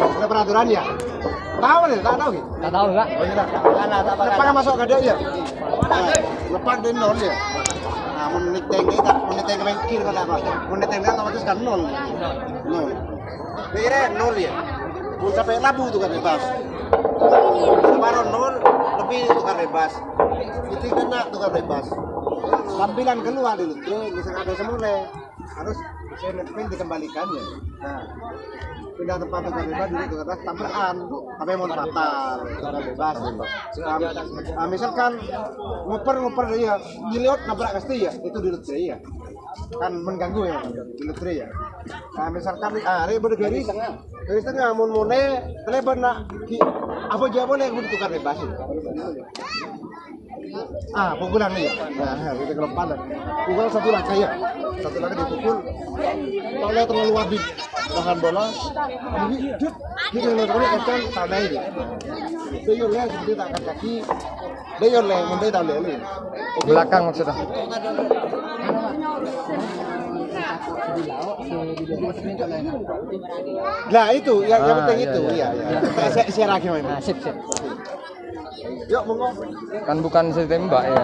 Ada peraturan ya? Tahu nih, tak tahu gitu. Tak tahu enggak? Lepas kan masuk gede ya? Lepas dari nol ya. Nah, menit tengah kiri kata apa? Menit tengah otomatis kan nol. Nol. Kira nol ya. Pun sampai labu itu kan bebas. Separuh nol lebih itu kan bebas. Itu kena itu kan bebas. Tampilan keluar dulu. Misalnya ada semula harus saya dikembalikan ya. Nah, pindah tempat tukar bebas dulu tukar bebas tabrakan tapi mau fatal tukar bebas misalkan nguper ya dilihat nabrak pasti ya itu di lotre ya kan mengganggu ya di lotre ya. Nah misalkan hari berdiri dari tengah mune telebar nak apa aja boleh yang ditukar bebas ya. Pukulan nih ya. Nah, kita kelompok pukul satu langkah ya. Satu langkah dipukul. Kalau terlalu habis bahan bola, ini dia nonton kan sana ini. Dia oleh seperti tak kaki. Dia oleh mundur dah lele. Belakang maksudnya. Nah itu yang penting itu ya. Saya lagi main. Sip. Yuk monggo. Kan bukan ditembak ya.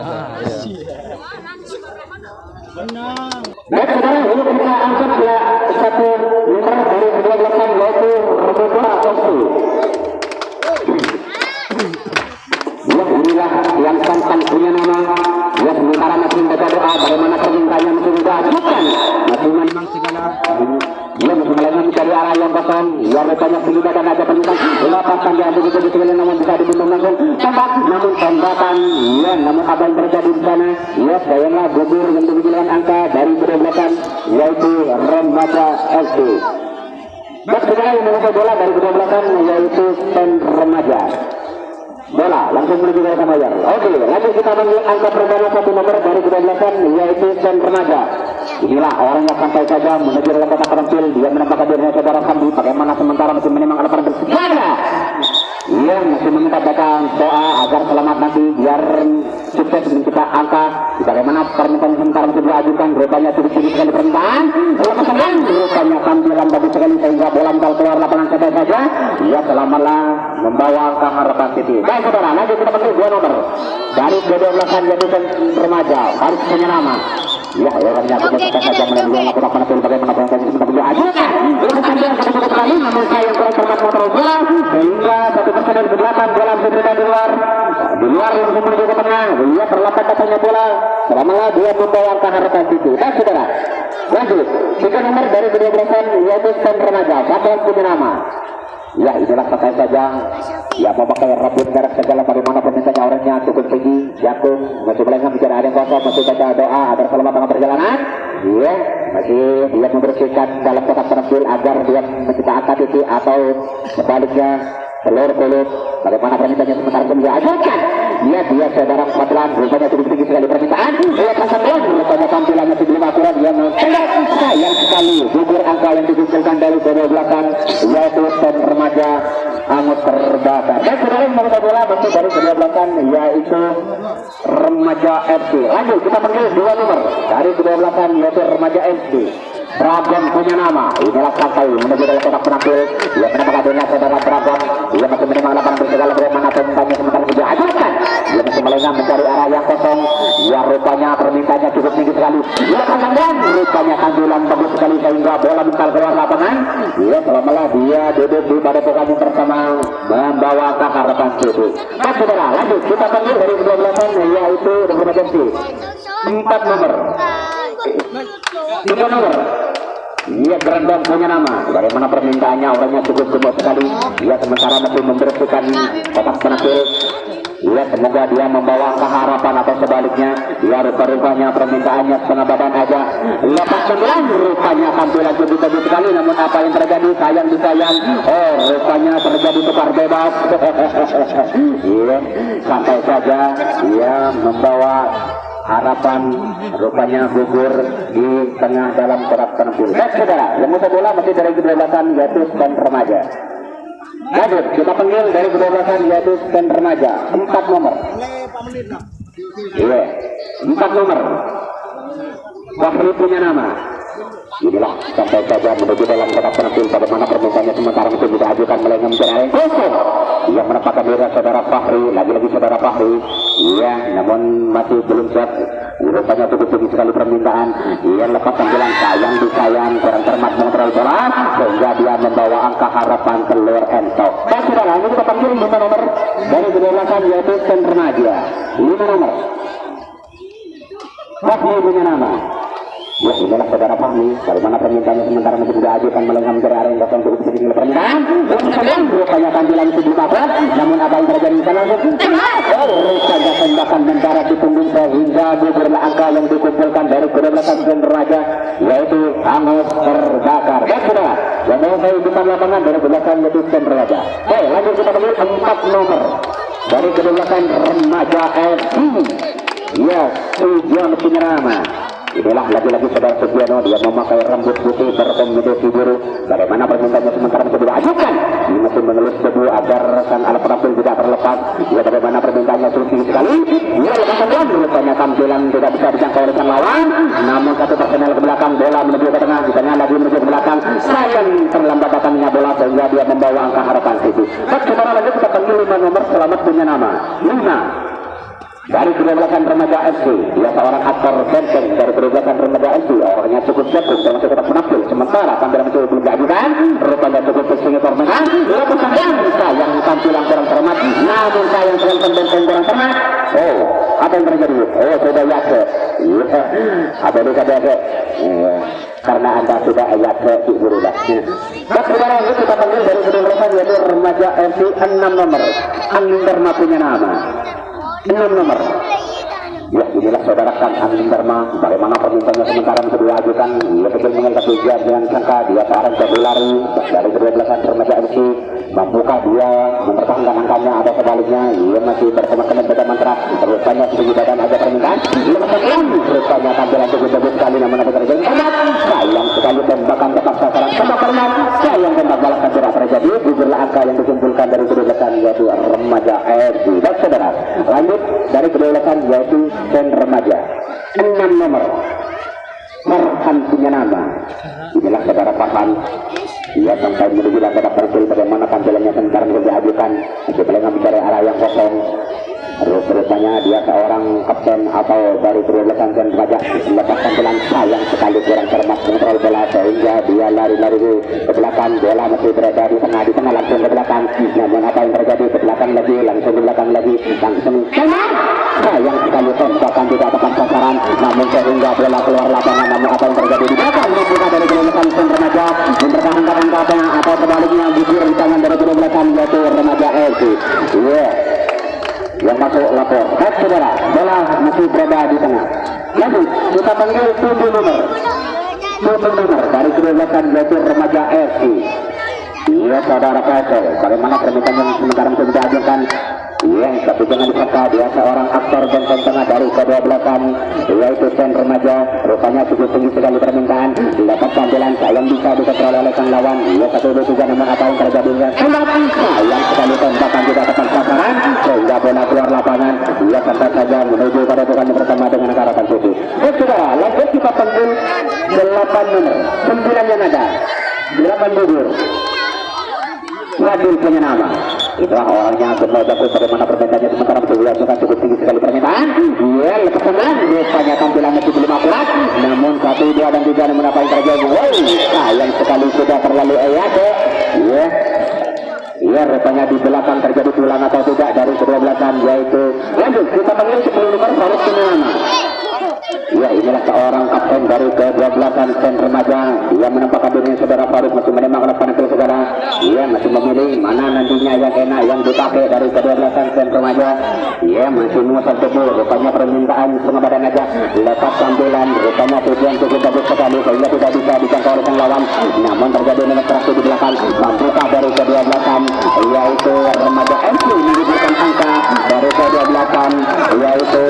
Benar. Baik saudara, ini kita angkat ya satu nomor dari kedua belakang yaitu Rebecca Osu. Ya inilah yang santan punya nama. Ya sementara masih membaca doa bagaimana permintaannya masih diajukan. Masih memang segala. Ya masih melayani mencari arah yang kosong. Ya banyak pilihan dan ada permintaan. Lepaskan dia begitu sekali namun bisa dibunuh langsung. Tembak namun tembakan. Ya namun apa yang terjadi di sana? Ya sayanglah gugur yang menunjukkan angka dari kedua belakang yaitu Remaja SD. Baik saudara yang menguasai bola dari kedua belakang yaitu Pen Remaja. Bola langsung menuju ke Remaja. Oke, lanjut kita panggil angka perbedaan satu nomor dari kedua belakang yaitu Pen Remaja. Inilah orang yang santai saja menuju dalam kotak penampil. Dia menampakkan dirinya saudara Sandi. Bagaimana sementara masih menimang alat penampil segala. Ia masih meminta bacaan doa agar selamat nanti biar sukses mencipta angka. Bagaimana permintaan sementara masih diajukan. Rupanya sedikit sekali permintaan. Lepasan rupanya tampilan bagus sekali sehingga bola mental keluar lapangan saja. Ia selamalah membawa angka harapan City. Baik saudara, lanjut kita panggil dua nomor dari kedua belakang yaitu Remaja. Harus punya nama. Ya, orangnya aku bisa saja melalui laporan penampil bagaimana proses sebentar diajukan. Lepasan dia satu kali namun saya kurang cermat motor bola sehingga satu persen dari belakang bola berada di luar. Di luar langsung menuju ke tengah. Dia terlambat katanya bola. Selamalah dia membawa angka harapan City. Baik saudara. Lanjut. Tiga nomor dari kedua belakang yaitu Pen Remaja. Siapa yang punya nama? Ya inilah pakai saja. Ya mau pakai rambut merek segala bagaimana permintaannya orangnya cukup tinggi. Jakung masih melengah bicara ada yang kosong masih baca doa agar selamat dalam perjalanan. Ya masih dia membersihkan dalam kotak penampil agar dia mencipta angka titik atau sebaliknya telur kulit. Bagaimana permintaannya sementara pun diajukan. Dia saudara 14 rupanya cukup tinggi sekali permintaan. Dia pasang bola rupanya tampilannya sebelum akurat dia mencetak. Sayang sekali gugur angka yang dikumpulkan dari kedua belakang yaitu Pen Remaja hangus terbakar. Dan saudara yang menguasai bola masih dari kedua belakang yaitu Remaja FC. Lanjut kita panggil dua nomor dari kedua belakang yaitu Remaja FC. Dragon punya nama. Inilah santai menuju dalam kotak penampil. Ia menampakkan dirinya saudara Dragon. Ia masih menerima lapangan bersegala bagaimana permintaannya sementara sudah ajukan. Ia masih melengah mencari arah yang kosong. Ya rupanya permintaannya cukup tinggi sekali. Ia akan dan rupanya tampilan bagus sekali sehingga bola mental keluar lapangan. Ia selamalah dia duduk di pada pokoknya bersama membawa ke harapan City. Baik saudara, lanjut kita panggil dari kedua belakang yaitu Remaja FC. 4 nomor. 3 nomor. Ia Grandong punya nama. Bagaimana permintaannya orangnya cukup gemuk sekali. Ia sementara masih membersihkan kotak penampil. Ya, semoga dia membawa keharapan atau sebaliknya. Ya, rupa-rupanya permintaannya setengah badan aja. Lepas 9, rupanya tampilan begitu sekali. Namun apa yang terjadi? Sayang disayang. Oh, rupanya terjadi tukar bebas. Iya, santai saja. Ia membawa harapan, rupanya gugur di tengah dalam kotak penempur. Baik saudara, yang musuh bola masih dari kedua-belasan yaitu stand remaja. Lanjut, kita panggil dari kedua-belasan yaitu stand remaja 4 nomor. Iya, 4 nomor. Fahri punya nama. Inilah sampai saja menuju dalam kotak penentu bagaimana permintaannya sementara itu kita ajukan melenggang mencari yang kosong yang menempatkan diri saudara Fahri, lagi-lagi saudara Fahri. Iya, namun masih belum siap. Rupanya cukup tinggi sekali permintaan. Ia lepas tampilan sayang disayang, kurang cermat mengontrol bola sehingga dia membawa angka harapan keluar entok. Dan saudara, ini kita panggil 5 nomor dari kedua-belasan yaitu stand remaja. 5 nomor. Fahri punya nama. Ya, inilah saudara Fahmi. Bagaimana permintaannya sementara masih tidak ajukan melenggang mencari area yang kosong untuk sedikit permintaan. Rupanya tampilan itu belum apa. Namun apa yang terjadi di sana langsung rupanya tembakan mendarat di punggung sehingga gugurlah angka yang dikumpulkan dari kedua-belasan stand remaja yaitu hangus terbakar. Dan saudara, yang mau saya bukan lapangan dari kedua-belasan yaitu stand remaja. Oke, lanjut kita panggil 4 nomor dari kedua-belasan remaja FC. Ya, Sujian Penyerama. Inilah lagi-lagi saudara Sugiano, dia memakai rambut putih berkombinasi biru. Bagaimana permintaannya sementara bisa diajukan? Ini masih mengelus debu agar sang alat terampil tidak terlepas. Ya, bagaimana permintaannya sulit sekali. Ya, lepasan bola, rupanya tampilan tidak bisa dijangkau oleh sang lawan. Namun satu personel ke belakang, bola menuju ke tengah, di tengah lagi menuju ke belakang. Sayang terlambat datangnya bola sehingga dia membawa angka harapan itu. Baik, saudara, lanjut kita panggil 5 nomor. Selamat punya nama 5 dari kedua-belasan remaja FC. Dia seorang aktor benteng dari kedua-belasan remaja FC. Orangnya cukup jago termasuk kotak penampil. Sementara tampilan itu belum diajukan. Rupanya cukup pesingnya permainan. Lalu sayang tampilan kurang cermat. Namun sayang dengan benteng kurang cermat. Oh, apa yang terjadi? Oh, sudah yake. Apa ini kata karena anda sudah yake diburu dah. Dan saudara, ini kita panggil dari kedua-belasan yaitu remaja FC 6 nomor. Andarma punya nama 6 nomor. Ya, inilah saudara Kang Angin Dharma. Bagaimana permintaannya sementara bisa diajukan. Ia betul mengikat tujuan dengan sangka. Dia seorang jago lari dari kedua-belasan remaja FC. Mampukah dia mempertahankan angkanya atau sebaliknya? Ia masih bersama-sama beda mantra. Rupanya setinggi badan aja permintaan. Ia masih rupanya tampilan cukup bagus sekali. Namun ada terjadi sayang sekali tembakan tepat sasaran. Tembak permat. Sayang tembak balasan tidak terjadi. Gugurlah angka yang dikumpulkan dari kedua-belasan yaitu remaja FC. Dan saudara, lanjut dari kedua-belasan yaitu stand remaja 6 nomor. Farhan punya nama. Inilah saudara Farhan. Ia sampai menuju langkah terkecil. Bagaimana tampilannya sementara bisa diajukan. Masih melengah mencari arah yang kosong. Rupanya dia seorang kapten atau dari kedua-belasan stand remaja. Lepas tampilan sayang sekali kurang cermat kontrol bola sehingga dia lari-lari ke belakang. Bola masih berada di tengah langsung ke belakang. Namun apa yang terjadi? Ke belakang lagi, langsung ke belakang lagi, langsung sayang sekali tembakan tidak tepat sasaran. Namun sehingga bola keluar lapangan. Namun apa yang terjadi? Di belakang membuka dari kedua-belasan stand remaja mempertahankan angkanya atau sebaliknya gugur di tangan dari kedua-belasan yaitu remaja FC. Yeah. Yang masuk lapor. Baik saudara, bola masih berada di tengah. Lalu kita panggil 7 nomor. 7 nomor dari kedua-belasan yaitu remaja FC. Iya saudara Pasel. Bagaimana permintaan yang sementara bisa diajukan? Iya, tapi jangan disangka dia seorang aktor benteng tengah dari kedua-belasan yaitu stand remaja. Rupanya cukup tinggi sekali permintaan. Dapat tampilan sayang bisa dikontrol oleh sang lawan. Iya, 1-2-3 namun apa yang terjadi? Sayang sekali tembakan tidak tepat sasaran sehingga bola keluar lapangan. Ia santai saja menuju pada bukan bersama dengan harapan putih. Baik saudara, lanjut kita panggil 8 nomor. 9 yang ada 8 gugur. Wadul punya nama. Itulah orangnya semua jago. Bagaimana permintaannya sementara betul diajukan cukup tinggi sekali permintaan. Iya, lepas tangan. Rupanya tampilan masih belum akurat. Namun 1, 2 dan 3 namun apa yang terjadi? Wow, sayang sekali sudah terlalu eyake. Iya. Iya, rupanya di belakang terjadi tulang atau tidak dari kedua-belasan yaitu. Lanjut kita panggil 10 nomor Faruk punya nama. Ya, inilah seorang kapten dari ke-12 Sen Remaja yang menempatkan dirinya saudara Farid masih menembak ke depan saudara. Ia masih memilih mana nantinya yang enak yang dipakai dari ke-12 Sen Remaja. Ia masih menguasai tubuh, rupanya permintaan setengah badan aja lepas tampilan, rupanya tujuan cukup bagus sekali sehingga tidak bisa dijangkau oleh sang lawan. Namun terjadi penetrasi di belakang, mampukah dari ke-12 yaitu Remaja MC menunjukkan angka dari ke-12 yaitu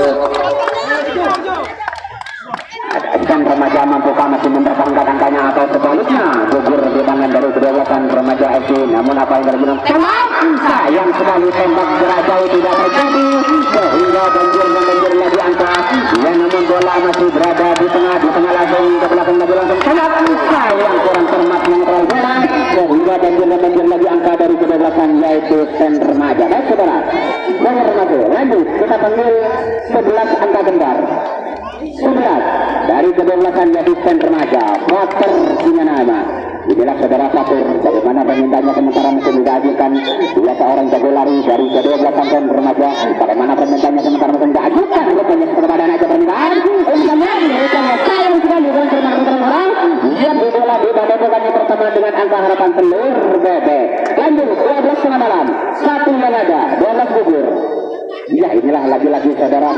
Sen Remaja mampukah masih mempertahankan angkanya atau sebaliknya gugur di tangan dari ke-12 Remaja FC. Namun apa yang terjadi? Sayang sekali tembak jarak jauh tidak terjadi sehingga banjir lagi angka. Ya, namun bola masih berada di tengah langsung ke belakang lagi langsung tembak. Sayang kurang cermat mengontrol bola sehingga banjir lagi angka dari ke-12 yaitu Sen Remaja. Baik saudara, lanjut kita panggil 11 angka gendar. 11 dari ke-12 yaitu Sen Remaja Fatur punya nama. Inilah saudara Fatur, bagaimana permintaannya sementara masih diajukan. Dia seorang jago lari dari ke-12 Sen Remaja. Bagaimana permintaannya sementara masih diajukan. Rupanya kepada aja permintaan. Rupanya sayang sekali dengan permintaan orang. Dia bola dibandingkan pertama dengan angka harapan telur bebek. Lanjut 12 tengah malam, 1 yang ada, 12 gugur. Ya, inilah lagi-lagi saudara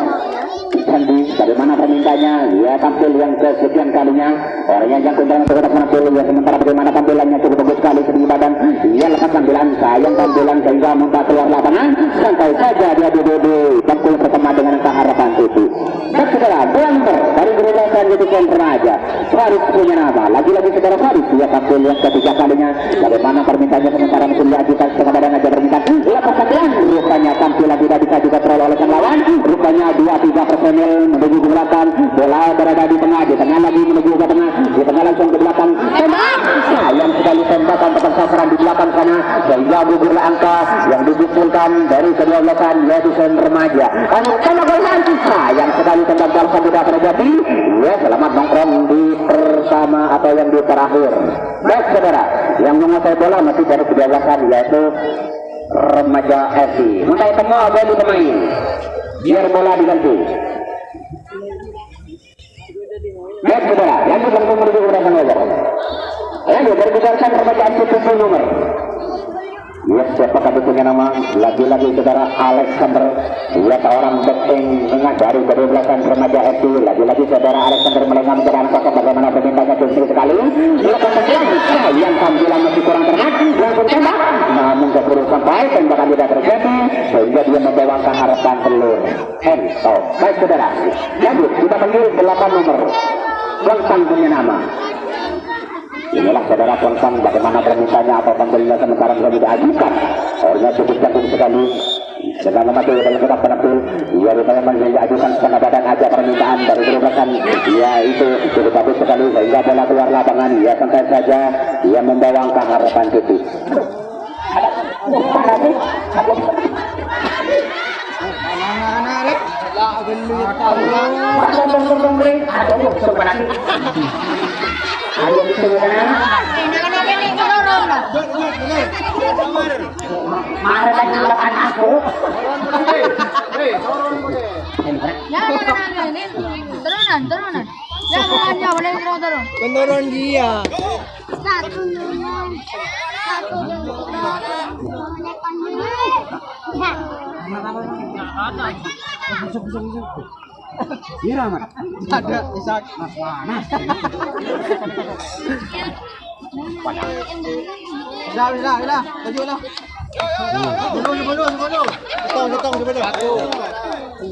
Sandi, bagaimana permintanya? Ya, tampil yang kesekian kalinya. Orangnya yang kunjungan segera menampil. Ya, sementara bagaimana tampilannya cukup bagus sekali segi badan. Ia lepas tampilan, sayang tampilan sehingga muntah keluar lapangan. Santai saja dia duduk tampil bersama dengan angka harapan itu. Dan saudara, nomor dari ke-12 yaitu Sen Remaja Farid punya nama. Lagi-lagi saudara Farid, dia tampil yang ketiga kalinya. Bagaimana permintanya sementara masih diajukan setengah badan aja permintaan. Lepas tampilan, rupanya tampilan tidak bisa juga terlalu oleh sang lawan. Rupanya 2-3 personil menuju ke belakang, bola berada di tengah lagi menuju ke tengah, di tengah langsung ke belakang. Tembak! Sayang sekali tembakan tepat sasaran di belakang sana sehingga gugurlah angka yang dikumpulkan dari ke-12 yaitu Sen Remaja. Sayang sekali tembak balsan tidak terjadi. Ya, selamat nongkrong di pertama atau yang di terakhir. Baik saudara, yang menguasai bola masih dari ke-12 yaitu Remaja FC. Mulai tengah bagi pemain. Biar bola diganti. Baik saudara, lanjut langsung menuju ke belakang saja. Lanjut dari Sen Remaja FC 7 nomor. Ya, siapakah punya nama? Lagi-lagi saudara Alexander. Dia seorang backing tengah dari ke-12 Remaja FC. Lagi-lagi saudara Alexander melenggang ke dalam kotak. Bagaimana permintanya tinggi sekali. Lepas tampilan, sayang tampilan masih kurang cermat. Langsung tembak, namun keburu sampai tembakan tidak terjadi sehingga dia membawakan harapan telur. Baik saudara, lanjut kita panggil 8 nomor. Kuangsan punya nama. Inilah saudara Kuangsan, bagaimana permintaannya atau panggilnya sementara sudah diajukan. Orangnya cukup cantik sekali. Dengan mematuhi dalam kitab penampil, ia rupanya mengajukan setengah badan aja permintaan dari ke-12. Ya, itu cukup bagus sekali sehingga bola keluar lapangan. Ya, santai saja, ia membawa angka harapan itu. Turunan. Jangan boleh turun. Menurun dia. Satu. Ada Isak. Udah. Tujuh lah.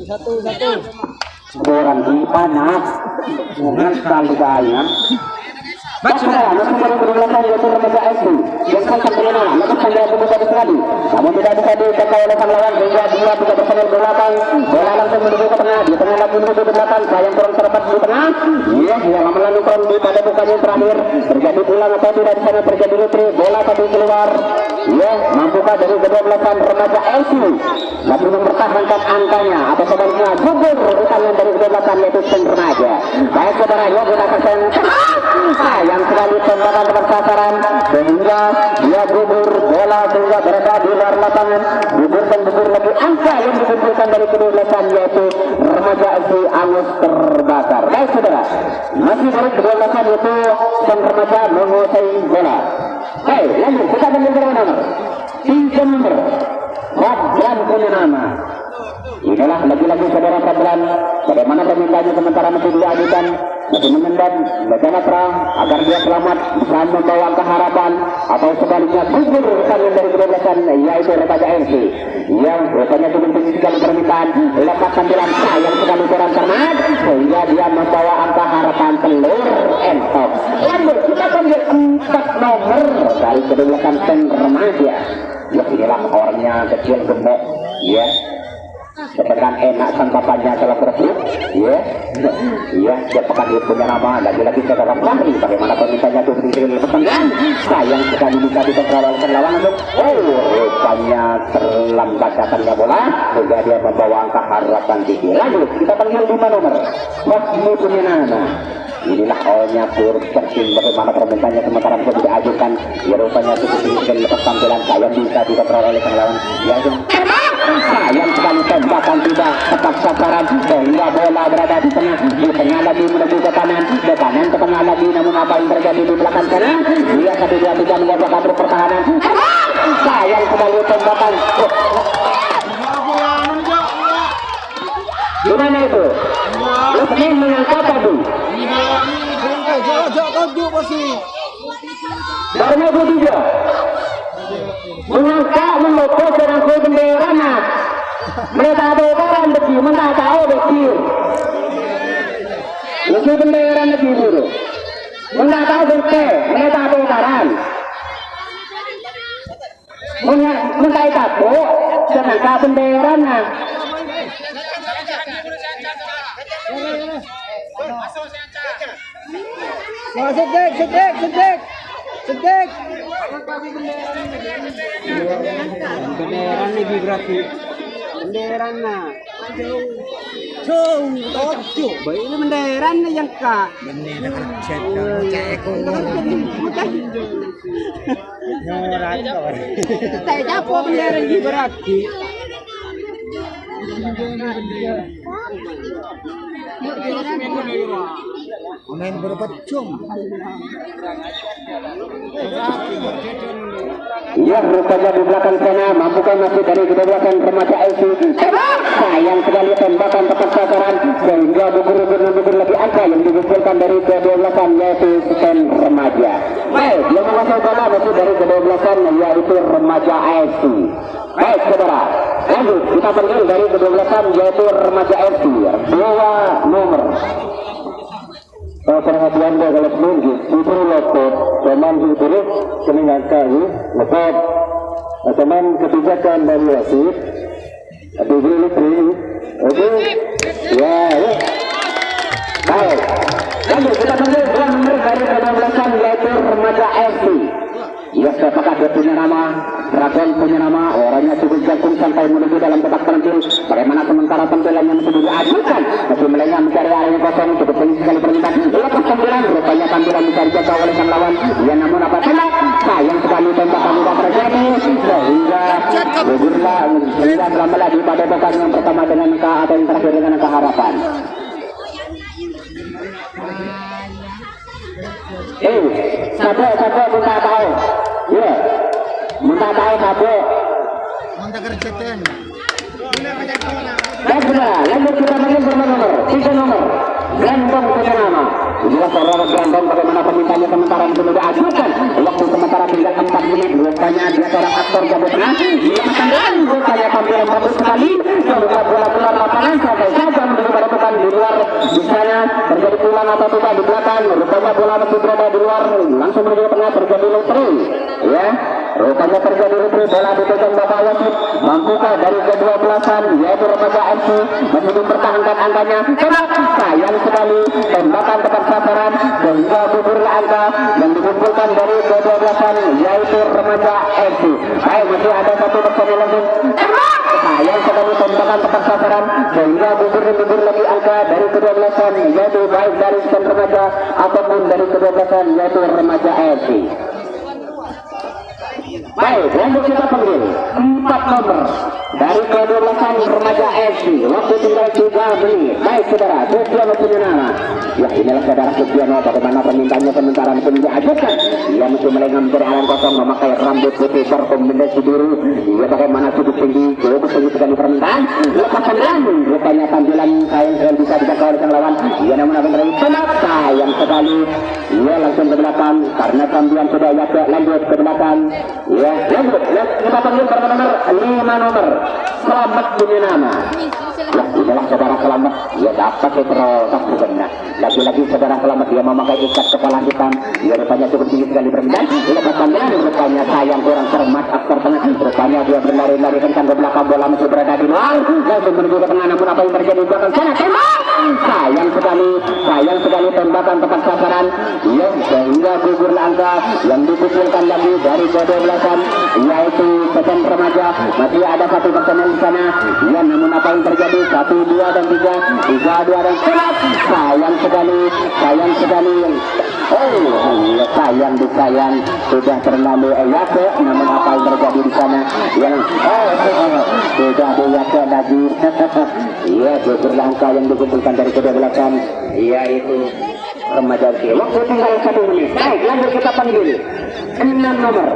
Satu. Seorang di panas. Dengan sekali gaya. Baiklah, namun berulang yaitu Remaja FC yang sangat terkenal, lepas tangga kemudian sekali. Namun tidak bisa ditekan oleh sang lawan sehingga dia bisa bersenil belakang. Bola langsung menuju ke tengah, di tengah lagi menuju ke belakang. Sayang kurang terlepas di tengah. Yang lama-lama kurang di pada bukannya terakhir. Terjadi pulang atau tidak di sana terjadi lutri. Bola tadi keluar. Ya, mampukah dari ke-12 Remaja FC masih mempertahankan angkanya atau sebaliknya gugur utangan dari ke-12 yaitu Sen Remaja. Baik saudara, ya gunakan Sen. Sayang sekali tembakan tepat sasaran sehingga dia gugur bola sehingga juga berada di luar lapangan. Bubur dan bubur lagi angka yang dikumpulkan dari kedua belasan yaitu remaja FC Angus terbakar. Baik saudara, masih dari kedua belasan yaitu sang remaja menguasai bola. Baik, lanjut kita panggil berapa nomor? 3 nomor. Fadlan punya nama. Inilah lagi-lagi saudara Fadlan. Bagaimana pemintanya sementara masih diajukan, masih menendang bagaimana terang agar dia selamat bisa membawa angka harapan atau sebaliknya gugur rekan dari kedua-belasan yaitu remaja FC yang rupanya cukup tinggi sekali permintaan lepas tampilan sayang sekali kurang cermat sehingga dia membawa angka harapan telur entok. Lanjut kita panggil 4 nomor dari kedua-belasan tim remaja. Ya inilah orangnya kecil gemuk ya, sebenarnya enak sang bapaknya telah berebut ya, ya dia pekan dia punya nama lagi-lagi saudara Fahri. Bagaimana permintaannya tuh tinggi pertandingan sayang sekali bisa diterawalkan lawan langsung. Oh rupanya terlambat datangnya bola sehingga dia membawa angka harapan tinggi. Lanjut kita panggil 5 nomor Fahri punya nama. Inilah awalnya pur tersin bagaimana permintaannya sementara bisa diajukan ya rupanya cukup tinggi sekali lepas tampilan sayang bisa diterawalkan lawan ya sayang sekali tembakan tidak tepat sasaran sehingga bola berada di tengah lagi menuju ke kanan ke tengah lagi, namun apa yang terjadi di belakang sana dia satu dua tiga menjaga kabur pertahanan sayang sekali tembakan gimana itu Lesmin mengangkat tadi Darma Budijo mengangkat melopos dengan kue bendera nak mereka ada orang besi mereka tahu besi kue bendera negeri dulu mereka tahu besi mereka tahu orang mereka tahu dengan kue bendera nak sedek. Benderan lagi berarti. Benderan nah. Tojo. Baik ini benderan yang kak. Benderan cek. Saya jago benderan lagi berarti. Main berapa jam? Ya rupanya di belakang sana mampukah masih dari kedua belakang remaja FC sayang sekali tembakan tepat sasaran sehingga bubur lagi angka yang dikumpulkan dari kedua belakang yaitu stand remaja. Baik yang menguasai bola masih dari kedua belakang yaitu remaja FC. Baik saudara, lanjut kita panggil dari kedua belakang yaitu remaja FC 2 nomor. Perhatian dia kalau seminggu itu lopot teman itu keningan kali lopot teman kebijakan dari wasit oke ya baik lanjut kita panggil 2 nomor dari kedua belakang yaitu remaja FC. Ya apakah dia punya nama Dragon punya nama orangnya cukup jagung sampai menuju dalam kotak penalti. Bagaimana sementara tampilannya masih diajukan masih melengah mencari area yang kosong cukup tinggi sekali permintaan lepas tampilan rupanya tampilan mencari jaga oleh sang lawan ya namun apa tembak sayang sekali tembakan tidak terjadi sehingga sehingga selama lagi pada pekan yang pertama dengan angka atau yang terakhir dengan angka harapan. Sabo minta tahu ya minta tahu sabo Minta kerjaan. baik sudah lanjut kita panggil nomor 3 nomor Brandon punya nama. Inilah saudara Brandon bagaimana permintaannya sementara belum diajukan waktu sementara tinggal 4 menit rupanya dia seorang aktor jago tengah dia akan rupanya tampilan bagus sekali semoga bola keluar lapangan sampai saja menuju pada pekan di luar di sana terjadi pulang atau tidak di belakang rupanya bola masih berada di luar langsung menuju ke tengah terjadi lotri ya rupanya terjadi lotri bola dipegang bapak wasit mampukah dari kedua belasan yaitu remaja FC masih mempertahankan angkanya sayang sekali tembakan tepat sasaran sehingga gugur angka yang dikumpulkan dari kedua belasan yaitu remaja FC. Baik masih ada satu personil langsung sayang sekali tembakan tepat sasaran sehingga gugur lagi angka dari kedua belasan yaitu baik dari stand remaja ataupun dari kedua belasan yaitu remaja FC. Baik, lanjut kita panggil 4 nomor dari ke-12an remaja FC. Waktu tinggal 3 menit. Baik saudara, Sufiano punya nama. Ya inilah saudara Sufiano, bagaimana permintaannya sementara pun diajukan. Ia mesti melenggang dari alam kosong, memakai rambut putih berkombinasi biru. Ia bagaimana cukup tinggi sekali permintaan. Lepas tangan, rupanya tampilan sayang bisa dijangkau oleh sang lawan. Ia namun akan terlalu penat, sayang sekali. Ia langsung ke belakang karena tampilan sudah lanjut ke belakang. Ya, lanjut. Kita panggil nomor 5 nomor. Selamat punya nama. Ya, inilah saudara Selamat. Ia dapat terus benar. Lagi-lagi saudara Selamat dia memakai ikat kepala hitam. Ia rupanya cukup tinggi sekali permintaan. Lepas tangan, rupanya sayang kurang cermat aktor tengah. Rupanya dia berlari-lari kencang ke belakang, bola masih berada di luar. Langsung menuju ke tengah, namun apa yang terjadi di belakang sana? Tembak! Sayang sekali tembakan tepat sasaran. Ya, sehingga gugur angka yang dipukulkan lagi dari ke-12an, yaitu pesan remaja. Masih ada 1 personel di sana. Ya, namun apa yang terjadi? 1, 2 dan 3, 3, 2 dan tembak. Sayang sekali. Oh, ya sayang sudah terlalu Yake, namun apa yang terjadi di sana? Yang sudah Yake lagi. Iya, gugur langkah yang dikumpulkan dari ke-12an, yaitu remaja C. Waktu tinggal 1 menit. Baik, lanjut kita panggil 6 nomor.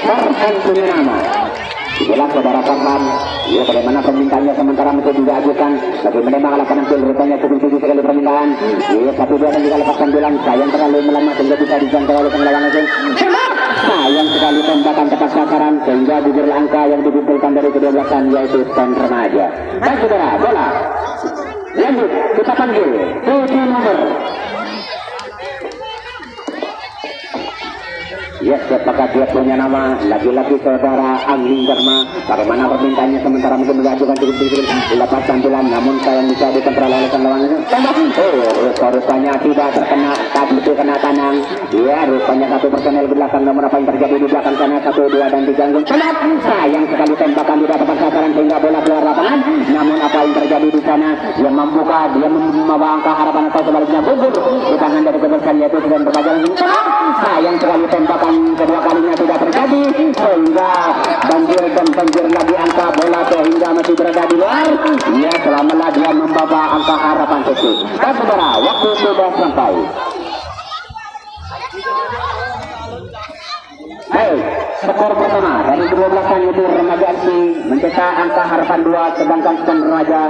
Farhan punya nama. Jelas saudara Farhan. Ya, bagaimana permintaannya sementara masih diajukan. Bagaimana mengalahkan hasil rupanya cukup tinggi sekali permintaan. Ya, 1, 2 dan 3 lepaskan bilang. Sayang terlalu melama sehingga bisa dijangkau oleh pengelawan langsung. Sayang sekali tembakan tepat sasaran sehingga gugur angka yang dikumpulkan dari ke-12an, yaitu pen remaja. Baik saudara, bola. Lanjut, kita panggil 7 nomor. Yes, apakah dia punya nama? Lagi-lagi saudara Angling Dharma. Bagaimana permintaannya sementara mungkin mengajukan cukup tinggi lepas tampilan, namun sayang bisa dikontrol oleh sang lawan. Rupanya tidak terkena, tapi kena tangan. Ya, rupanya 1 personel belakang, namun apa yang terjadi di belakang sana? 1, 2 dan 3 gol. Sayang sekali tembakan tidak tepat sasaran sehingga bola keluar lapangan. Namun apa yang terjadi di sana? Dia membuka, dia membawa angka harapan atau sebaliknya gugur. Di tangan dari kebersihan yaitu sudah berpajalan. Sayang sekali tembakan kedua kalinya tidak terjadi sehingga banjir lagi angka bola sehingga masih berada di luar. Ya, selamalah dia membawa angka harapan itu. Dan saudara, waktu sudah sampai. Baik, skor pertama dari 12an itu remaja FC mencetak angka harapan 2, sedangkan remaja